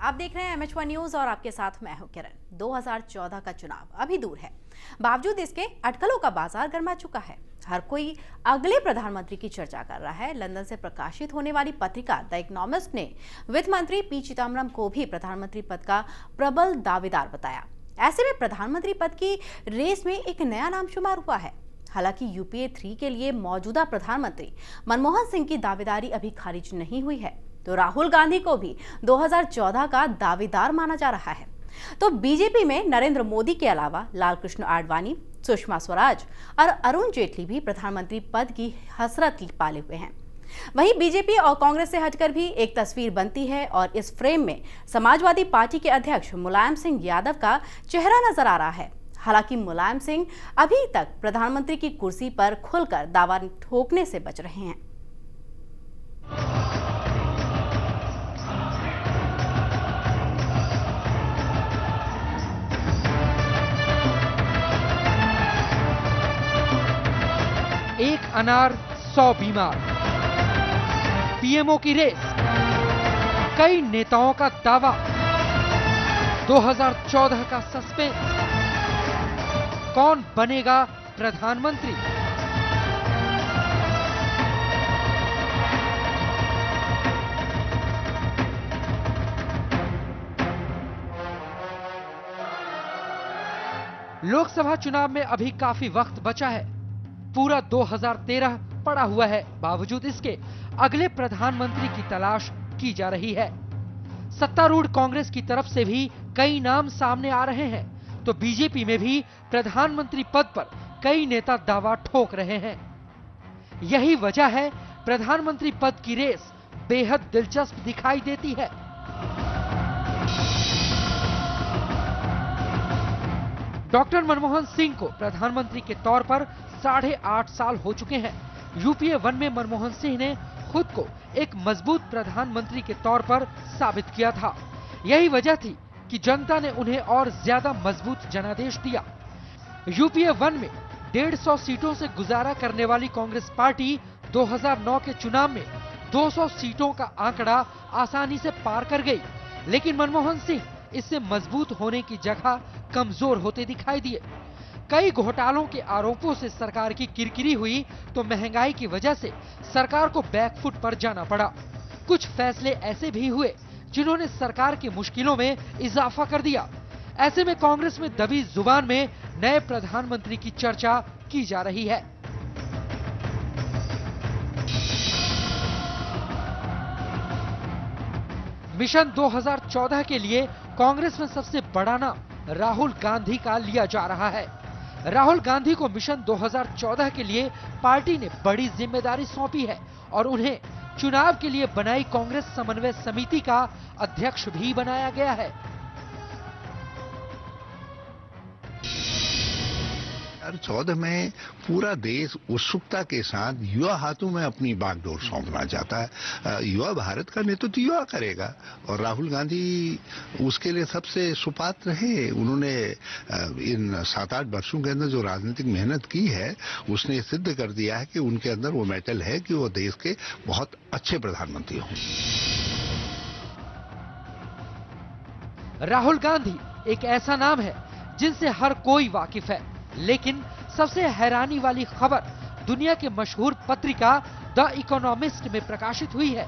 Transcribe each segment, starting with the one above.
आप देख रहे हैं MH1 न्यूज और आपके साथ मैं हूं किरण। 2014 का चुनाव अभी दूर है, बावजूद इसके अटकलों का बाजार गर्मा चुका है। हर कोई अगले प्रधानमंत्री की चर्चा कर रहा है। लंदन से प्रकाशित होने वाली पत्रिका द इकोनॉमिस्ट ने वित्त मंत्री पी चिदम्बरम को भी प्रधानमंत्री पद का प्रबल दावेदार बताया। ऐसे में प्रधानमंत्री पद की रेस में एक नया नाम शुमार हुआ है। हालांकि UPA 3 के लिए मौजूदा प्रधानमंत्री मनमोहन सिंह की दावेदारी अभी खारिज नहीं हुई है, तो राहुल गांधी को भी 2014 का दावेदार माना जा रहा है। तो बीजेपी में नरेंद्र मोदी के अलावा लालकृष्ण आडवाणी, सुषमा स्वराज और अरुण जेटली भी प्रधानमंत्री पद की हसरत पाले हुए हैं। वहीं बीजेपी और कांग्रेस से हटकर भी एक तस्वीर बनती है और इस फ्रेम में समाजवादी पार्टी के अध्यक्ष मुलायम सिंह यादव का चेहरा नजर आ रहा है। हालांकि मुलायम सिंह अभी तक प्रधानमंत्री की कुर्सी पर खुलकर दावा ठोकने से बच रहे हैं। एक अनार 100 बीमार, पीएमओ की रेस, कई नेताओं का दावा, 2014 का सस्पेंस, कौन बनेगा प्रधानमंत्री? लोकसभा चुनाव में अभी काफी वक्त बचा है। पूरा 2013 पड़ा हुआ है। बावजूद इसके अगले प्रधानमंत्री की तलाश की जा रही है। सत्तारूढ़ कांग्रेस की तरफ से भी कई नाम सामने आ रहे हैं, तो बीजेपी में भी प्रधानमंत्री पद पर कई नेता दावा ठोक रहे हैं। यही वजह है प्रधानमंत्री पद की रेस बेहद दिलचस्प दिखाई देती है। डॉक्टर मनमोहन सिंह को प्रधानमंत्री के तौर पर 8.5 साल हो चुके हैं। UPA 1 में मनमोहन सिंह ने खुद को एक मजबूत प्रधानमंत्री के तौर पर साबित किया था। यही वजह थी कि जनता ने उन्हें और ज्यादा मजबूत जनादेश दिया। UPA 1 में 150 सीटों से गुजारा करने वाली कांग्रेस पार्टी 2009 के चुनाव में 200 सीटों का आंकड़ा आसानी से पार कर गई, लेकिन मनमोहन सिंह इससे मजबूत होने की जगह कमजोर होते दिखाई दिए। कई घोटालों के आरोपों से सरकार की किरकिरी हुई, तो महंगाई की वजह से सरकार को बैकफुट पर जाना पड़ा। कुछ फैसले ऐसे भी हुए जिन्होंने सरकार की मुश्किलों में इजाफा कर दिया। ऐसे में कांग्रेस में दबी जुबान में नए प्रधानमंत्री की चर्चा की जा रही है। मिशन 2014 के लिए कांग्रेस में सबसे बड़ा नाम राहुल गांधी का लिया जा रहा है। राहुल गांधी को मिशन 2014 के लिए पार्टी ने बड़ी जिम्मेदारी सौंपी है और उन्हें चुनाव के लिए बनाई कांग्रेस समन्वय समिति का अध्यक्ष भी बनाया गया है। 2014 में पूरा देश उत्सुकता के साथ युवा हाथों में अपनी बागडोर सौंपना चाहता है। युवा भारत का नेतृत्व युवा करेगा और राहुल गांधी उसके लिए सबसे सुपात्र है। उन्होंने इन 7-8 वर्षों के अंदर जो राजनीतिक मेहनत की है, उसने सिद्ध कर दिया है कि उनके अंदर वो मेटल है कि वो देश के बहुत अच्छे प्रधानमंत्री हों। राहुल गांधी एक ऐसा नाम है जिनसे हर कोई वाकिफ है, लेकिन सबसे हैरानी वाली खबर दुनिया के मशहूर पत्रिका द इकोनॉमिस्ट में प्रकाशित हुई है।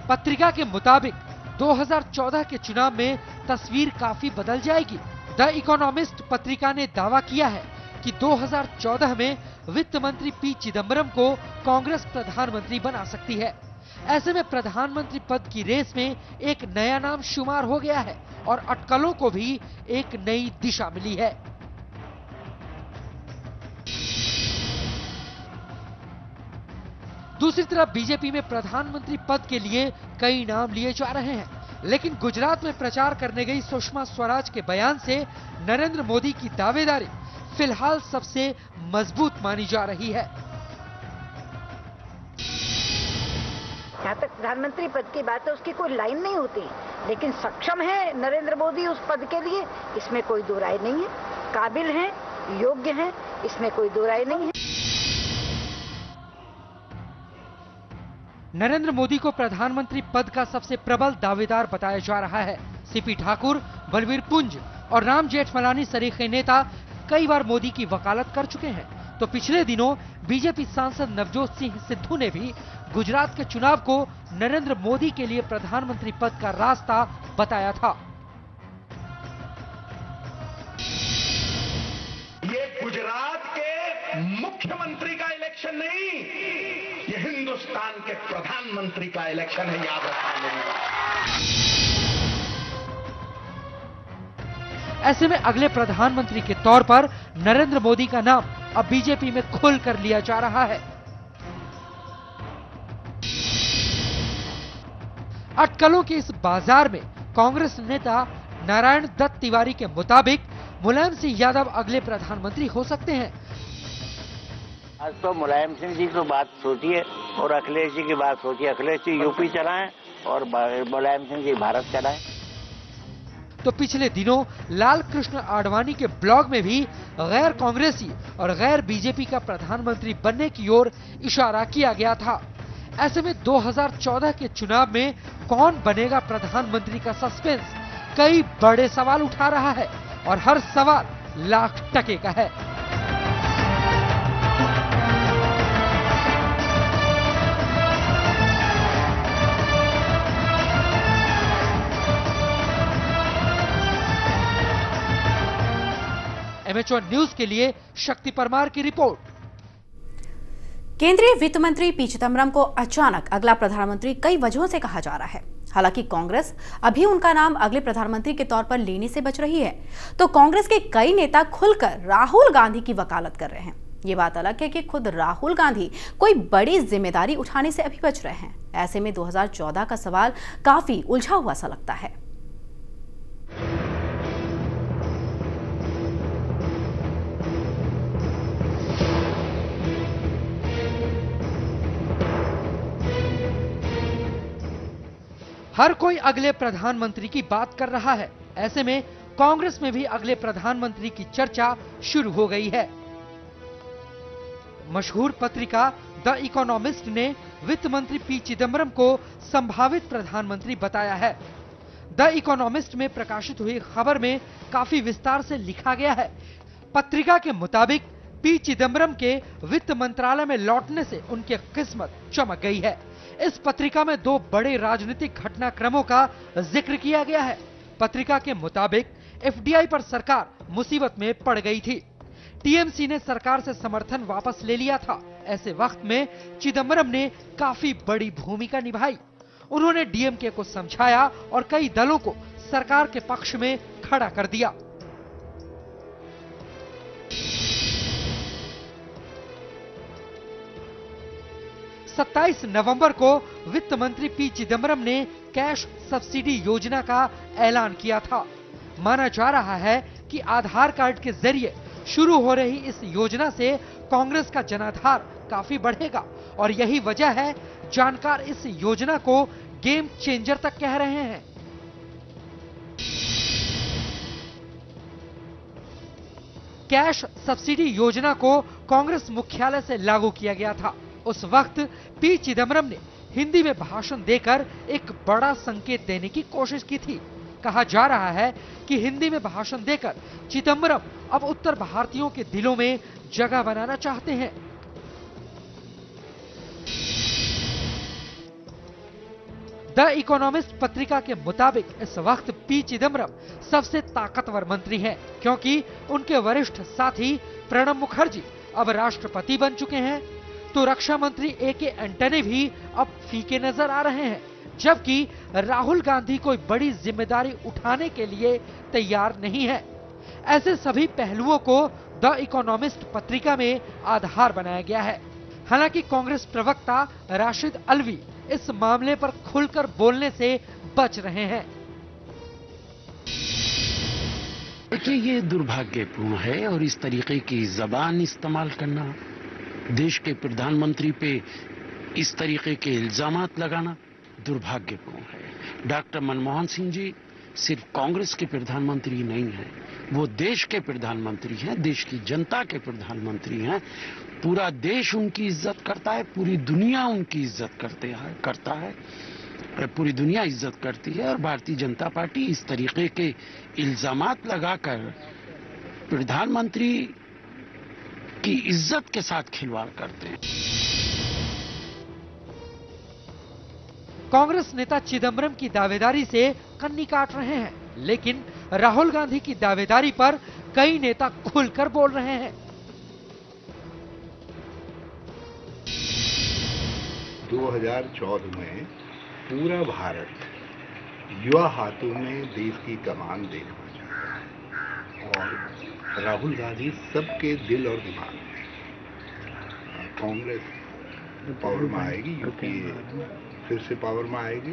पत्रिका के मुताबिक 2014 के चुनाव में तस्वीर काफी बदल जाएगी। द इकोनॉमिस्ट पत्रिका ने दावा किया है कि 2014 में वित्त मंत्री पी चिदम्बरम को कांग्रेस प्रधानमंत्री बना सकती है। ऐसे में प्रधानमंत्री पद की रेस में एक नया नाम शुमार हो गया है और अटकलों को भी एक नई दिशा मिली है। दूसरी तरफ बीजेपी में प्रधानमंत्री पद के लिए कई नाम लिए जा रहे हैं, लेकिन गुजरात में प्रचार करने गई सुषमा स्वराज के बयान से नरेंद्र मोदी की दावेदारी फिलहाल सबसे मजबूत मानी जा रही है। जहाँ तक प्रधानमंत्री पद की बात है, उसकी कोई लाइन नहीं होती, लेकिन सक्षम है नरेंद्र मोदी उस पद के लिए, इसमें कोई दो राय नहीं है। काबिल हैं, योग्य हैं, इसमें कोई दो राय नहीं है। नरेंद्र मोदी को प्रधानमंत्री पद का सबसे प्रबल दावेदार बताया जा रहा है। सीपी ठाकुर, बलवीर पुंज और राम जेठमलानी सरीखे नेता कई बार मोदी की वकालत कर चुके हैं। तो पिछले दिनों बीजेपी सांसद नवजोत सिंह सिद्धू ने भी गुजरात के चुनाव को नरेंद्र मोदी के लिए प्रधानमंत्री पद का रास्ता बताया था। ये गुजरात के मुख्यमंत्री का इलेक्शन नहीं, ये हिंदुस्तान के प्रधानमंत्री का इलेक्शन है, याद रखना। ऐसे में अगले प्रधानमंत्री के तौर पर नरेंद्र मोदी का नाम अब बीजेपी में खुल कर लिया जा रहा है। अटकलों के इस बाजार में कांग्रेस नेता नारायण दत्त तिवारी के मुताबिक मुलायम सिंह यादव अगले प्रधानमंत्री हो सकते हैं। आज तो मुलायम सिंह जी की बात सोचिए और अखिलेश जी की बात सोचिए। अखिलेश जी यूपी चलाएं और मुलायम सिंह जी भारत चलाएं। तो पिछले दिनों लाल कृष्ण आडवाणी के ब्लॉग में भी गैर कांग्रेसी और गैर बीजेपी का प्रधानमंत्री बनने की ओर इशारा किया गया था। ऐसे में 2014 के चुनाव में कौन बनेगा प्रधानमंत्री का सस्पेंस कई बड़े सवाल उठा रहा है और हर सवाल लाख टके का है। एमएचओ न्यूज के लिए शक्ति परमार की रिपोर्ट। केंद्रीय वित्त मंत्री पी चिदम्बरम को अचानक अगला प्रधानमंत्री कई वजहों से कहा जा रहा है। हालांकि कांग्रेस अभी उनका नाम अगले प्रधानमंत्री के तौर पर लेने से बच रही है, तो कांग्रेस के कई नेता खुलकर राहुल गांधी की वकालत कर रहे हैं। ये बात अलग है कि खुद राहुल गांधी कोई बड़ी जिम्मेदारी उठाने से अभी बच रहे हैं। ऐसे में 2014 का सवाल काफी उलझा हुआ सा लगता है। हर कोई अगले प्रधानमंत्री की बात कर रहा है। ऐसे में कांग्रेस में भी अगले प्रधानमंत्री की चर्चा शुरू हो गई है। मशहूर पत्रिका द इकोनॉमिस्ट ने वित्त मंत्री पी चिदम्बरम को संभावित प्रधानमंत्री बताया है। द इकोनॉमिस्ट में प्रकाशित हुई खबर में काफी विस्तार से लिखा गया है। पत्रिका के मुताबिक पी चिदम्बरम के वित्त मंत्रालय में लौटने से उनकी किस्मत चमक गई है। इस पत्रिका में दो बड़े राजनीतिक घटनाक्रमों का जिक्र किया गया है। पत्रिका के मुताबिक एफडीआई पर सरकार मुसीबत में पड़ गई थी। टीएमसी ने सरकार से समर्थन वापस ले लिया था। ऐसे वक्त में चिदम्बरम ने काफी बड़ी भूमिका निभाई। उन्होंने डीएमके को समझाया और कई दलों को सरकार के पक्ष में खड़ा कर दिया। सत्ताईस नवंबर को वित्त मंत्री पी चिदम्बरम ने कैश सब्सिडी योजना का ऐलान किया था। माना जा रहा है कि आधार कार्ड के जरिए शुरू हो रही इस योजना से कांग्रेस का जनाधार काफी बढ़ेगा और यही वजह है जानकार इस योजना को गेम चेंजर तक कह रहे हैं। कैश सब्सिडी योजना को कांग्रेस मुख्यालय से लागू किया गया था। उस वक्त पी चिदम्बरम ने हिंदी में भाषण देकर एक बड़ा संकेत देने की कोशिश की थी। कहा जा रहा है कि हिंदी में भाषण देकर चिदम्बरम अब उत्तर भारतीयों के दिलों में जगह बनाना चाहते हैं। द इकोनॉमिस्ट पत्रिका के मुताबिक इस वक्त पी चिदम्बरम सबसे ताकतवर मंत्री हैं, क्योंकि उनके वरिष्ठ साथी प्रणब मुखर्जी अब राष्ट्रपति बन चुके हैं। तो रक्षा मंत्री एके एंटनी भी अब फीके नजर आ रहे हैं, जबकि राहुल गांधी कोई बड़ी जिम्मेदारी उठाने के लिए तैयार नहीं है। ऐसे सभी पहलुओं को द इकोनॉमिस्ट पत्रिका में आधार बनाया गया है। हालांकि कांग्रेस प्रवक्ता राशिद अलवी इस मामले पर खुलकर बोलने से बच रहे हैं। देखिए, ये दुर्भाग्यपूर्ण है और इस तरीके की जबान इस्तेमाल करना, देश के प्रधानमंत्री पे इस तरीके के इल्जामात लगाना दुर्भाग्यपूर्ण है। डॉक्टर मनमोहन सिंह जी सिर्फ कांग्रेस के प्रधानमंत्री नहीं हैं, वो देश के प्रधानमंत्री हैं, देश की जनता के प्रधानमंत्री हैं। पूरा देश उनकी इज्जत करता है, पूरी दुनिया उनकी इज्जत करता है, पूरी दुनिया इज्जत करती है। और भारतीय जनता पार्टी इस तरीके के इल्जामात लगाकर प्रधानमंत्री की इज्जत के साथ खिलवाड़ करते हैं। कांग्रेस नेता चिदम्बरम की दावेदारी से कन्नी काट रहे हैं, लेकिन राहुल गांधी की दावेदारी पर कई नेता खुलकर बोल रहे हैं। 2014 में पूरा भारत युवा हाथों में देश की कमान देखना चाहता है और राहुल गांधी सबके दिल और दिमाग में। कांग्रेस पावर में आएगी, यूपीए फिर से पावर में आएगी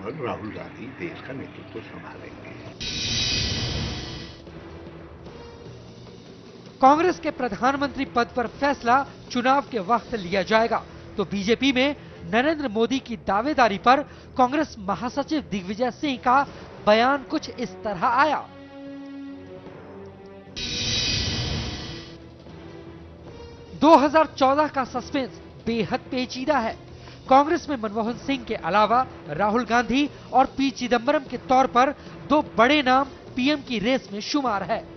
और राहुल गांधी देश का नेतृत्व संभालेंगे। कांग्रेस के प्रधानमंत्री पद पर फैसला चुनाव के वक्त लिया जाएगा, तो बीजेपी में नरेंद्र मोदी की दावेदारी पर कांग्रेस महासचिव दिग्विजय सिंह का बयान कुछ इस तरह आया। "2014 का सस्पेंस बेहद पेचीदा है। कांग्रेस में मनमोहन सिंह के अलावा राहुल गांधी और पी चिदम्बरम के तौर पर दो बड़े नाम पीएम की रेस में शुमार है,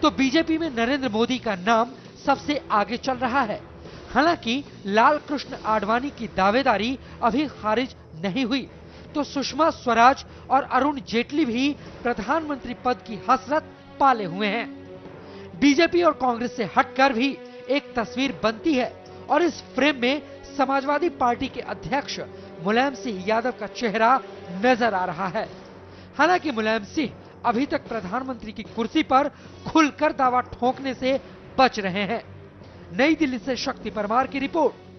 तो बीजेपी में नरेंद्र मोदी का नाम सबसे आगे चल रहा है। हालांकि लाल कृष्ण आडवाणी की दावेदारी अभी खारिज नहीं हुई, तो सुषमा स्वराज और अरुण जेटली भी प्रधानमंत्री पद की हसरत पाले हुए हैं। बीजेपी और कांग्रेस से हटकर भी एक तस्वीर बनती है और इस फ्रेम में समाजवादी पार्टी के अध्यक्ष मुलायम सिंह यादव का चेहरा नजर आ रहा है। हालांकि मुलायम सिंह अभी तक प्रधानमंत्री की कुर्सी पर खुलकर दावा ठोकने से बच रहे हैं। नई दिल्ली से शक्ति परमार की रिपोर्ट।